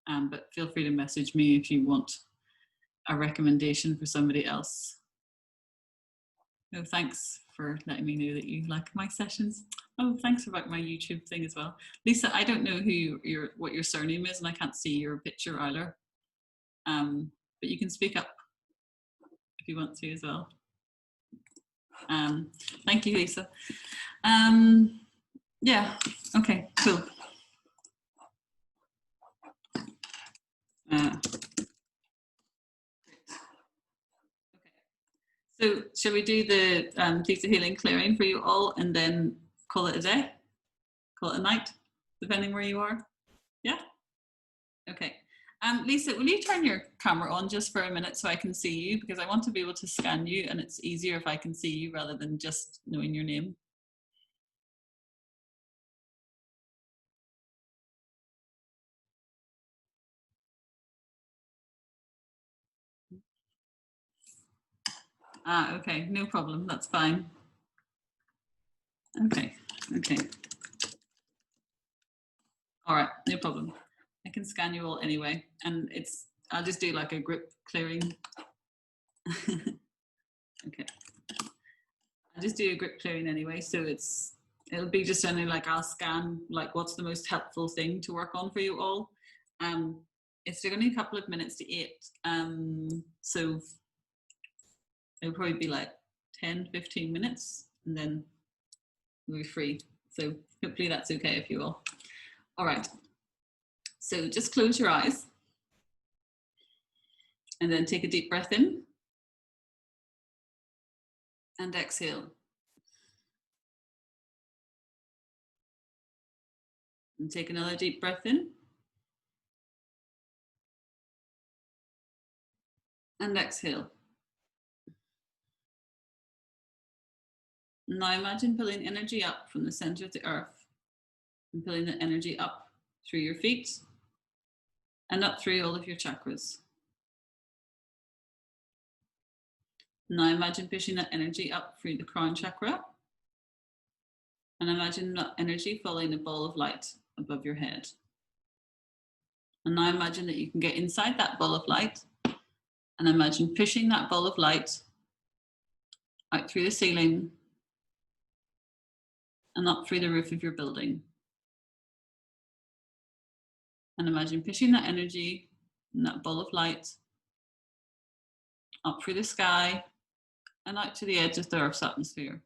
But feel free to message me if you want a recommendation for somebody else. Oh, thanks for letting me know that you like my sessions. Oh, thanks about my YouTube thing as well. Lisa, I don't know what your surname is, and I can't see your picture either. But you can speak up if you want to as well. Thank you, Lisa. Yeah, okay, cool. So shall we do the theta healing clearing for you all and then call it a day? Call it a night, depending where you are? Yeah? Okay. Lisa, will you turn your camera on just for a minute so I can see you? Because I want to be able to scan you, and it's easier if I can see you rather than just knowing your name. Okay, no problem, that's fine. Okay, okay. All right, no problem. I can scan you all anyway, and I'll just do like a group clearing. Okay. I'll just do a group clearing anyway, so it'll be just only like I'll scan like what's the most helpful thing to work on for you all. It's only a couple of minutes to 8, so it'll probably be like 10-15 minutes, and then we'll be free. So hopefully that's okay if you all. All right. So just close your eyes and then take a deep breath in and exhale. And take another deep breath in and exhale. Now imagine pulling energy up from the center of the earth and pulling the energy up through your feet and up through all of your chakras. Now imagine pushing that energy up through the crown chakra, and imagine that energy following a ball of light above your head. And now imagine that you can get inside that ball of light, and imagine pushing that ball of light out through the ceiling and up through the roof of your building. And imagine pushing that energy and that ball of light up through the sky and out to the edge of the Earth's atmosphere.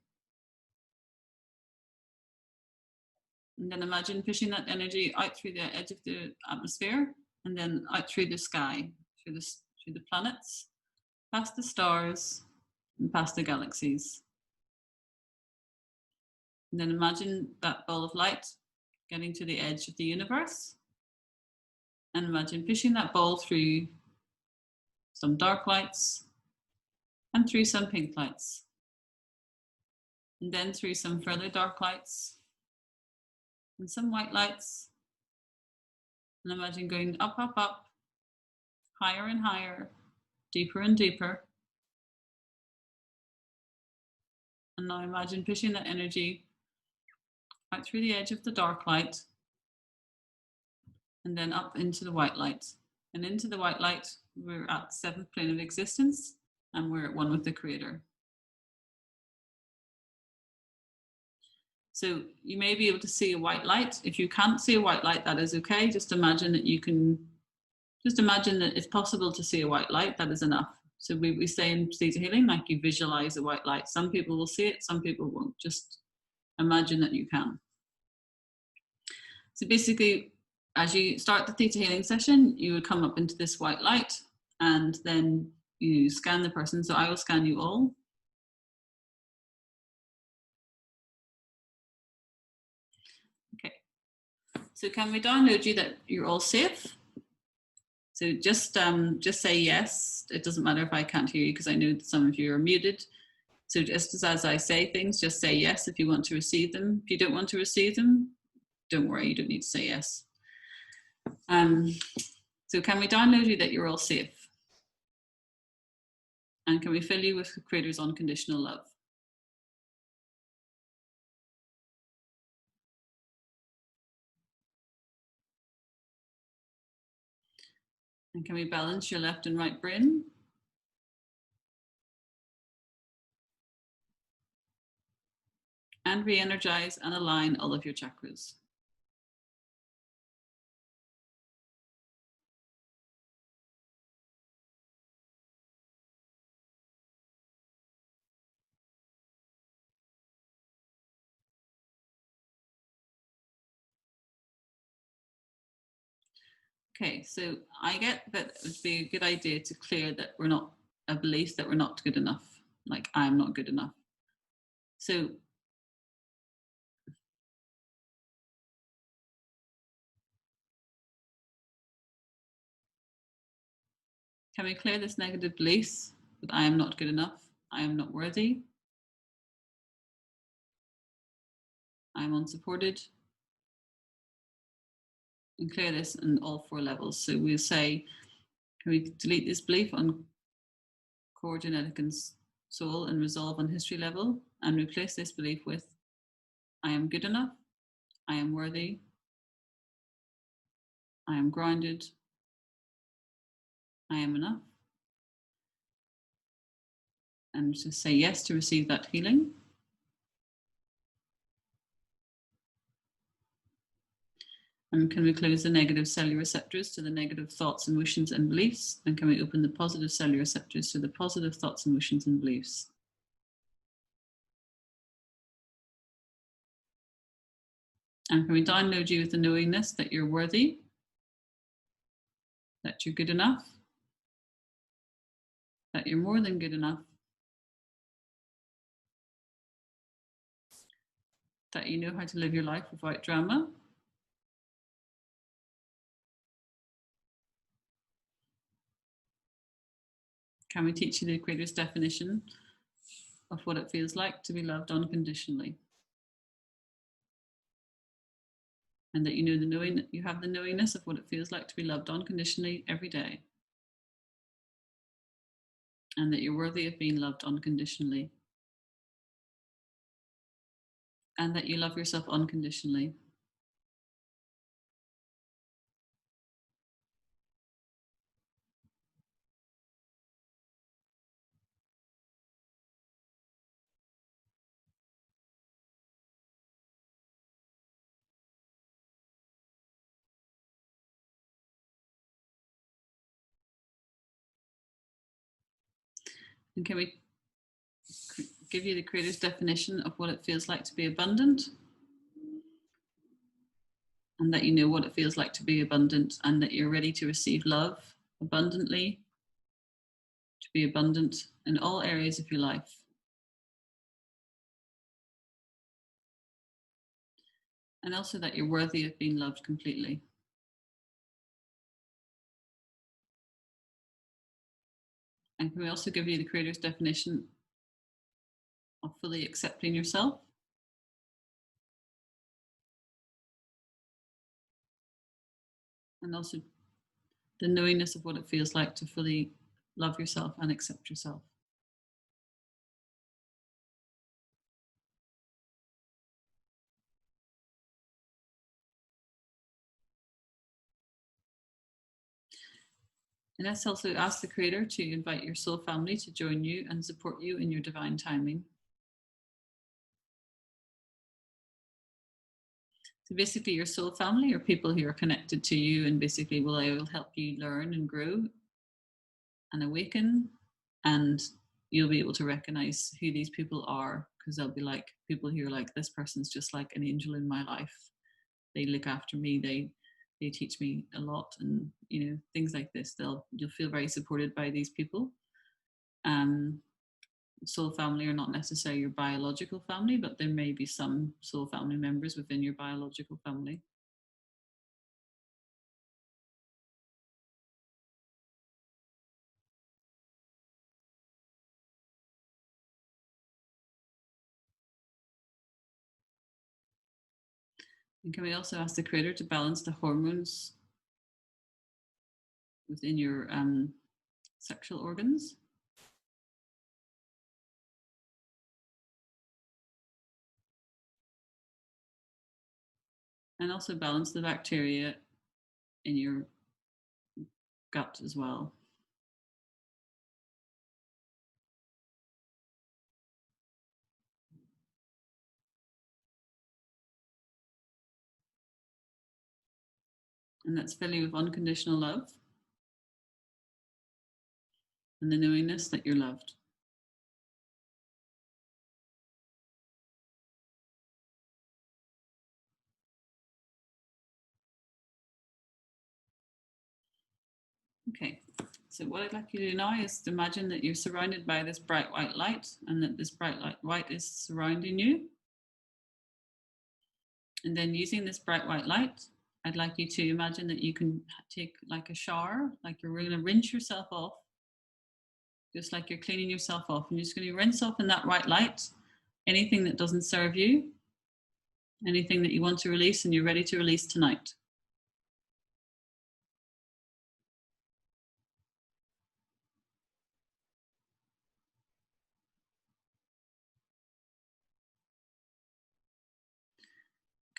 And then imagine pushing that energy out through the edge of the atmosphere and then out through the sky, through the planets, past the stars and past the galaxies. And then imagine that ball of light getting to the edge of the universe, and imagine pushing that ball through some dark lights and through some pink lights, and then through some further dark lights and some white lights, and imagine going up, up, up, higher and higher, deeper and deeper. And now imagine pushing that energy out through the edge of the dark light and then up into the white light. And into the white light, we're at the 7th plane of existence, and we're at one with the Creator. So you may be able to see a white light. If you can't see a white light, that is okay. Just imagine that it's possible to see a white light. That is enough. So we say in theta healing, like you visualize a white light. Some people will see it, some people won't. Just imagine that you can. So basically, as you start the theta healing session, you would come up into this white light, and then you scan the person. So I will scan you all. Okay. So can we download you that you're all safe? So just say yes. It doesn't matter if I can't hear you, because I know that some of you are muted. So just as I say things, just say yes if you want to receive them. If you don't want to receive them, don't worry, you don't need to say yes. So can we download you that you're all safe? And can we fill you with the Creator's unconditional love? And can we balance your left and right brain? And re-energize and align all of your chakras. Okay, so I get that it would be a good idea to clear that we're not a belief that we're not good enough, like I'm not good enough. So can we clear this negative beliefs that I am not good enough, I am not worthy, I am unsupported, and clear this in all 4 levels. So we'll say, can we delete this belief on core genetic and soul and resolve on history level, and replace this belief with I am good enough, I am worthy, I am grounded, I am enough. And just say yes to receive that healing. And can we close the negative cellular receptors to the negative thoughts, emotions, and beliefs? And can we open the positive cellular receptors to the positive thoughts, emotions, and beliefs? And can we download you with the knowingness that you're worthy, that you're good enough, that you're more than good enough, that you know how to live your life without drama, can we teach you the Creator's definition of what it feels like to be loved unconditionally? And that you know you have the knowingness of what it feels like to be loved unconditionally every day. And that you're worthy of being loved unconditionally. And that you love yourself unconditionally. And can we give you the Creator's definition of what it feels like to be abundant? And that you know what it feels like to be abundant, and that you're ready to receive love abundantly, to be abundant in all areas of your life. And also that you're worthy of being loved completely. And can we also give you the Creator's definition of fully accepting yourself? And also the knowingness of what it feels like to fully love yourself and accept yourself. And let's also ask the Creator to invite your soul family to join you and support you in your divine timing. So basically your soul family are people who are connected to you and basically will help you learn and grow and awaken, and you'll be able to recognize who these people are, because they'll be like people who are like, this person's just like an angel in my life. They look after me, they teach me a lot, and you know, things like this. You'll feel very supported by these people. Soul family are not necessarily your biological family, but there may be some soul family members within your biological family. And can we also ask the Creator to balance the hormones within your sexual organs? And also balance the bacteria in your gut as well. And that's fill you with unconditional love and the knowingness that you're loved. Okay, so what I'd like you to do now is to imagine that you're surrounded by this bright white light and that this bright white is surrounding you. And then using this bright white light, I'd like you to imagine that you can take like a shower, like you're going to rinse yourself off, just like you're cleaning yourself off. And you're just going to rinse off in that white light anything that doesn't serve you, anything that you want to release and you're ready to release tonight.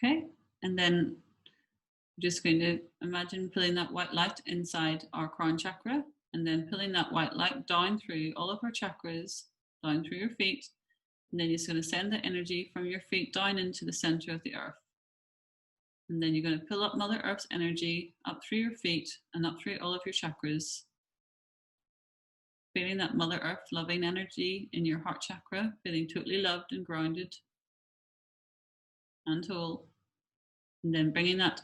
Okay, and then I'm just going to imagine pulling that white light inside our crown chakra and then pulling that white light down through all of our chakras, down through your feet, and then you're just going to send the energy from your feet down into the center of the earth. And then you're going to pull up Mother Earth's energy up through your feet and up through all of your chakras. Feeling that Mother Earth loving energy in your heart chakra, feeling totally loved and grounded and whole. And then bringing that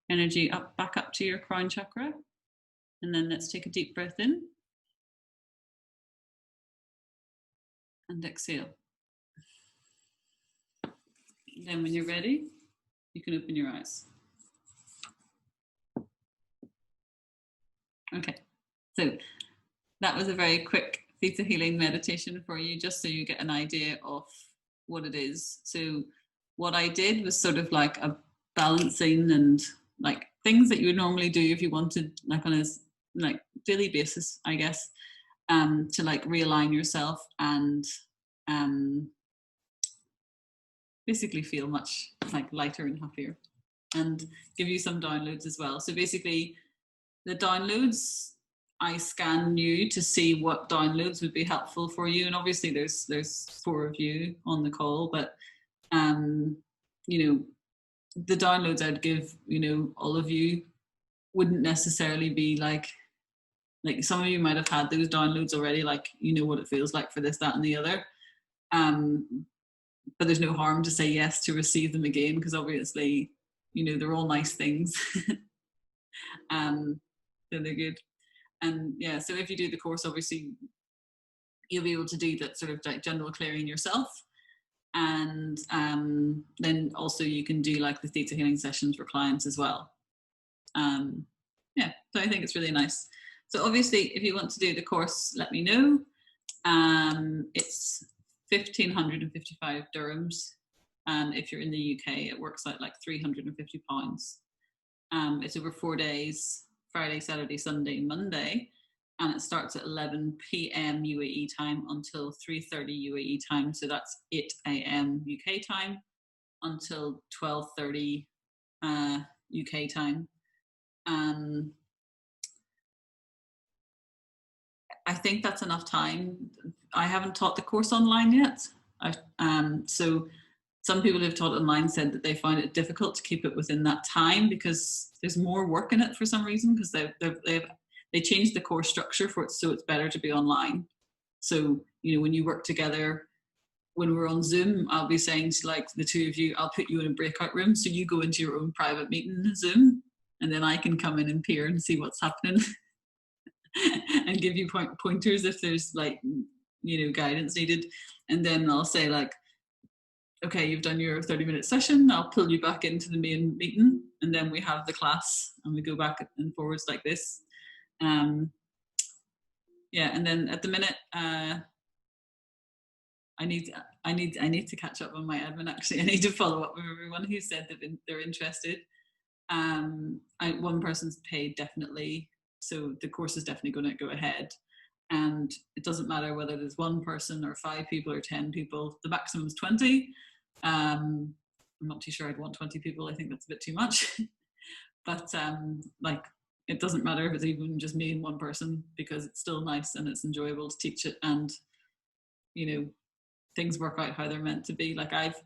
energy back up to your crown chakra. And then let's take a deep breath in. And exhale. And then when you're ready, you can open your eyes. Okay, so that was a very quick theta healing meditation for you, just so you get an idea of what it is. So what I did was sort of like a balancing and like things that you would normally do if you wanted, like on a like daily basis, I guess, to like realign yourself and basically feel much like lighter and happier, and give you some downloads as well. So basically the downloads, I scan you to see what downloads would be helpful for you, and obviously there's 4 of you on the call, but you know, the downloads I'd give, you know, all of you wouldn't necessarily be like some of you might have had those downloads already, like you know what it feels like for this, that and the other, but there's no harm to say yes to receive them again, because obviously, you know, they're all nice things. So they're good. And yeah, so if you do the course, obviously you'll be able to do that sort of like general clearing yourself, and then also you can do like the theta healing sessions for clients as well. Yeah, so I think it's really nice. So obviously if you want to do the course, let me know. It's 1,555 dirhams, and if you're in the UK it works out like £350. It's over 4 days, Friday, Saturday, Sunday, Monday, and it starts at 11 p.m. UAE time until 3:30 UAE time, so that's 8 a.m. UK time until 12:30 UK time. I think that's enough time. I haven't taught the course online yet. So some people who've taught online said that they find it difficult to keep it within that time because there's more work in it for some reason, because they changed the course structure for it, so it's better to be online. So, you know, when you work together, when we're on Zoom, I'll be saying to like the 2 of you, I'll put you in a breakout room, so you go into your own private meeting in Zoom, and then I can come in and peer and see what's happening. And give you pointers if there's like, you know, guidance needed. And then I'll say like, okay, you've done your 30-minute session, I'll pull you back into the main meeting, and then we have the class and we go back and forwards like this. Yeah, and then at the minute, I need to catch up on my admin actually. I need to follow up with everyone who said that they're interested. One person's paid definitely, so the course is definitely going to go ahead, and it doesn't matter whether there's 1 person or 5 people or 10 people. The maximum is 20. I'm not too sure I'd want 20 people. I think that's a bit too much. But like, it doesn't matter if it's even just me and 1 person, because it's still nice and it's enjoyable to teach it, and you know, things work out how they're meant to be. Like I've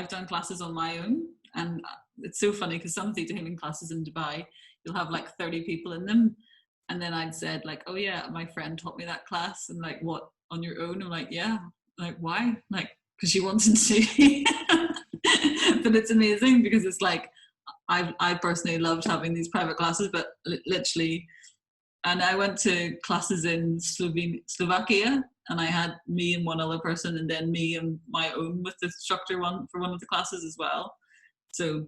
done classes on my own, and it's so funny because some theta healing classes in Dubai, you'll have like 30 people in them, and then I'd said like, oh yeah, my friend taught me that class, and like, what, on your own? I'm like, yeah. Like, why? Like, because she wanted to. But it's amazing because it's like, I personally loved having these private classes, but literally And I went to classes in Slovakia, and I had me and one other person, and then me and my own with the instructor for one of the classes as well. So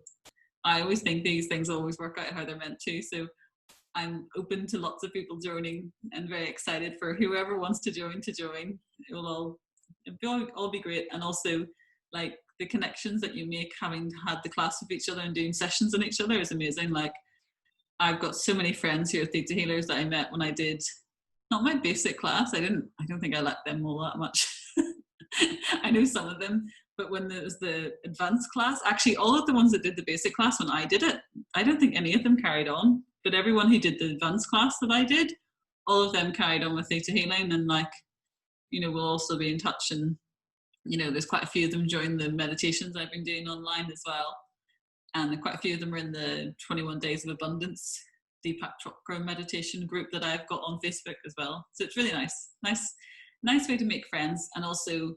I always think these things always work out how they're meant to. So I'm open to lots of people joining, and very excited for whoever wants to join. It will all be great. And also, like, the connections that you make having had the class with each other and doing sessions on each other is amazing. Like, I've got so many friends here at Theta Healers that I met when I did not my basic class. I don't think I liked them all that much. I know some of them, but when there was the advanced class, actually all of the ones that did the basic class when I did it, I don't think any of them carried on. But everyone who did the advanced class that I did, all of them carried on with Theta Healing, and, like, you know, we'll also be in touch. And, you know, there's quite a few of them joined the meditations I've been doing online as well. And quite a few of them are in the 21 Days of Abundance Deepak Chakra meditation group that I've got on Facebook as well. So it's really nice way to make friends. And also,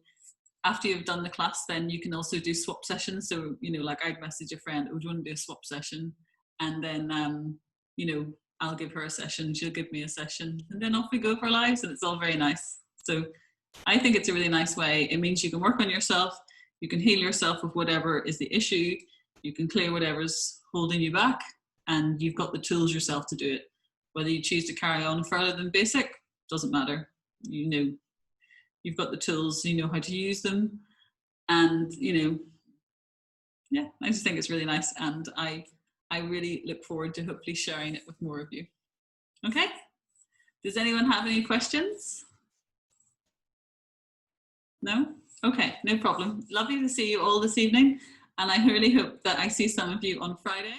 after you've done the class, then you can also do swap sessions. So, you know, like, I'd message a friend, oh, do you want to do a swap session? And then, you know, I'll give her a session, she'll give me a session, and then off we go for our lives, and it's all very nice. So I think it's a really nice way. It means you can work on yourself, you can heal yourself with whatever is the issue, you can clear whatever's holding you back, and you've got the tools yourself to do it. Whether you choose to carry on further than basic, doesn't matter. You know, you've got the tools, you know how to use them, and, you know, yeah, I just think it's really nice, and I really look forward to hopefully sharing it with more of you. Okay? Does anyone have any questions? No? Okay, no problem. Lovely to see you all this evening, and I really hope that I see some of you on Friday.